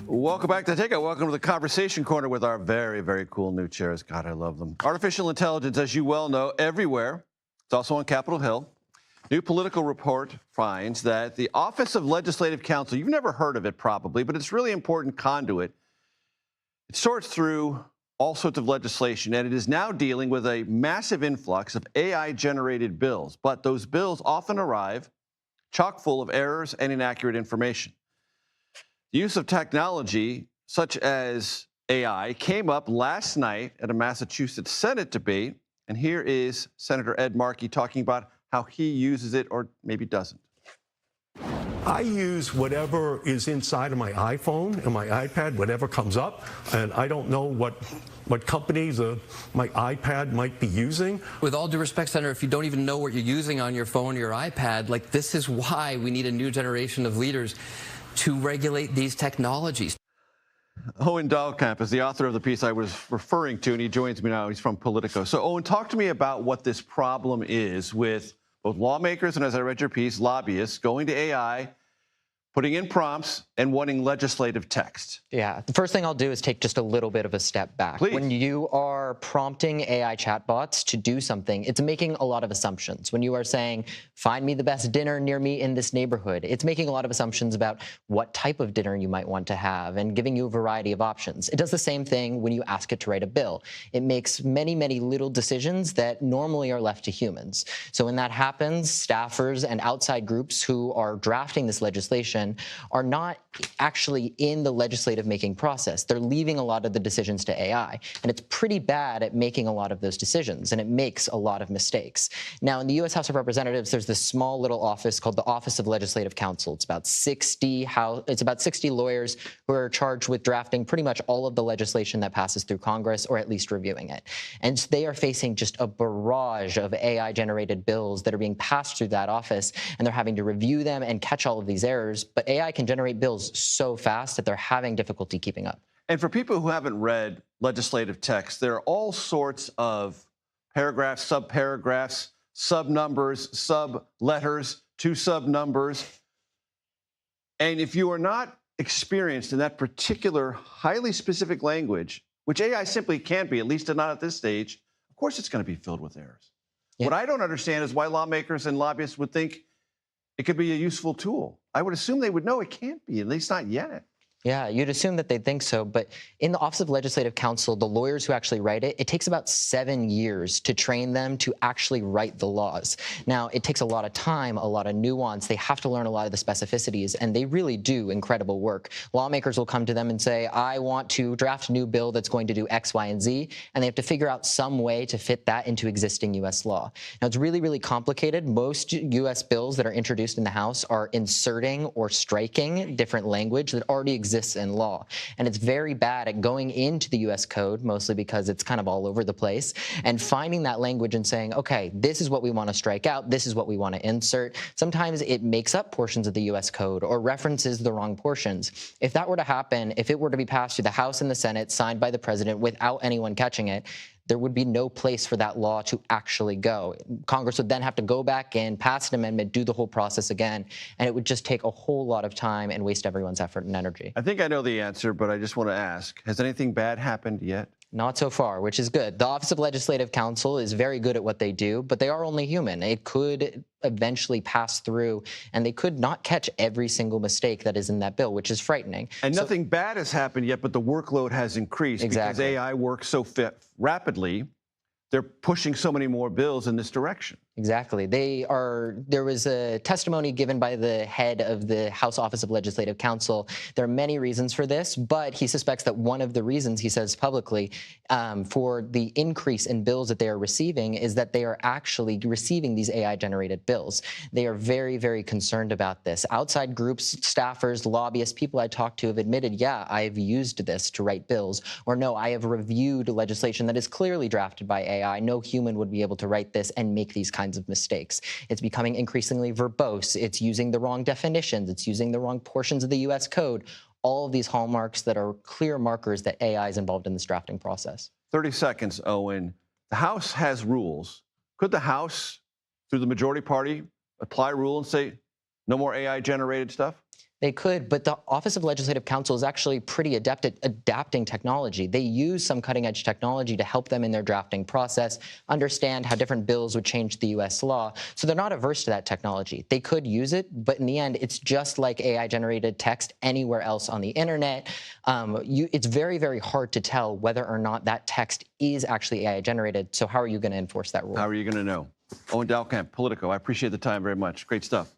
Welcome back to Take It. Welcome to the Conversation Corner with our very, very cool new chairs. God, I love them. Artificial intelligence, as you well know, everywhere. It's also on Capitol Hill. New Politico report finds that the Office of Legislative Counsel, you've never heard of it probably, but it's really important conduit. It sorts through all sorts of legislation, and it is now dealing with a massive influx of AI-generated bills. But those bills often arrive chock full of errors and inaccurate information. The use of technology, such as AI, came up last night at a Massachusetts Senate debate, and here is Senator Ed Markey talking about how he uses it or maybe doesn't. I use whatever is inside of my iPhone and my iPad, whatever comes up, and I don't know what companies my iPad might be using. With all due respect, Senator, if you don't even know what you're using on your phone or your iPad, like, this is why we need a new generation of leaders to regulate these technologies. Owen Dahlkamp is the author of the piece I was referring to, and he joins me now. He's from Politico. So, Owen, talk to me about what this problem is with both lawmakers and, as I read your piece, lobbyists going to AI, putting in prompts and wanting legislative text. Yeah, the first thing I'll do is take just a little bit of a step back. Please. When you are prompting AI chatbots to do something, it's making a lot of assumptions. When you are saying, find me the best dinner near me in this neighborhood, it's making a lot of assumptions about what type of dinner you might want to have and giving you a variety of options. It does the same thing when you ask it to write a bill. It makes many, many little decisions that normally are left to humans. So when that happens, staffers and outside groups who are drafting this legislation are not actually in the legislative making process. They're leaving a lot of the decisions to AI, and it's pretty bad at making a lot of those decisions, and it makes a lot of mistakes. Now, in the U.S. House of Representatives, there's this small little office called the Office of Legislative Counsel. It's about 60 lawyers who are charged with drafting pretty much all of the legislation that passes through Congress, or at least reviewing it. And they are facing just a barrage of AI-generated bills that are being passed through that office, and they're having to review them and catch all of these errors. But AI can generate bills so fast that they're having difficulty keeping up. And for people who haven't read legislative text, there are all sorts of paragraphs, subparagraphs, sub-numbers, sub-letters, two sub-numbers. And if you are not experienced in that particular highly specific language, which AI simply can't be, at least not at this stage, of course it's going to be filled with errors. Yeah. What I don't understand is why lawmakers and lobbyists would think it could be a useful tool. I would assume they would know it can't be, at least not yet. Yeah, you'd assume that they'd think so. But in the Office of Legislative Counsel, the lawyers who actually write it, it takes about 7 years to train them to actually write the laws. Now, it takes a lot of time, a lot of nuance. They have to learn a lot of the specificities, and they really do incredible work. Lawmakers will come to them and say, I want to draft a new bill that's going to do X, Y, and Z, and they have to figure out some way to fit that into existing U.S. law. Now, it's really, really complicated. Most U.S. bills that are introduced in the House are inserting or striking different language that already exists in law. And it's very bad at going into the U.S. code, mostly because it's kind of all over the place, and finding that language and saying, okay, this is what we want to strike out, this is what we want to insert. Sometimes it makes up portions of the U.S. code or references the wrong portions. If that were to happen, if it were to be passed through the House and the Senate, signed by the president without anyone catching it, there would be no place for that law to actually go. Congress would then have to go back in, pass an amendment, do the whole process again, and it would just take a whole lot of time and waste everyone's effort and energy. I think I know the answer, but I just want to ask, has anything bad happened yet? Not so far, which is good. The Office of Legislative Counsel is very good at what they do, but they are only human. It could eventually pass through, and they could not catch every single mistake that is in that bill, which is frightening. And nothing bad has happened yet, but the workload has increased. Exactly. Because AI works so rapidly. They're pushing so many more bills in this direction. Exactly. There was a testimony given by the head of the House Office of Legislative Counsel. There are many reasons for this, but he suspects that one of the reasons, he says publicly, for the increase in bills that they are receiving is that they are actually receiving these AI-generated bills. They are very, very concerned about this. Outside groups, staffers, lobbyists, people I talked to have admitted, yeah, I've used this to write bills, or no, I have reviewed legislation that is clearly drafted by AI. No human would be able to write this and make these kinds of mistakes. It's becoming increasingly verbose. It's using the wrong definitions. It's using the wrong portions of the U.S. code. All of these hallmarks that are clear markers that AI is involved in this drafting process. 30 seconds, Owen. The House has rules. Could the House, through the majority party, apply a rule and say no more AI-generated stuff? They could, but the Office of Legislative Counsel is actually pretty adept at adapting technology. They use some cutting-edge technology to help them in their drafting process, understand how different bills would change the U.S. law. So they're not averse to that technology. They could use it, but in the end, it's just like AI-generated text anywhere else on the internet. It's very, very hard to tell whether or not that text is actually AI-generated. So how are you going to enforce that rule? How are you going to know? Owen Dahlkamp, Politico. I appreciate the time very much. Great stuff.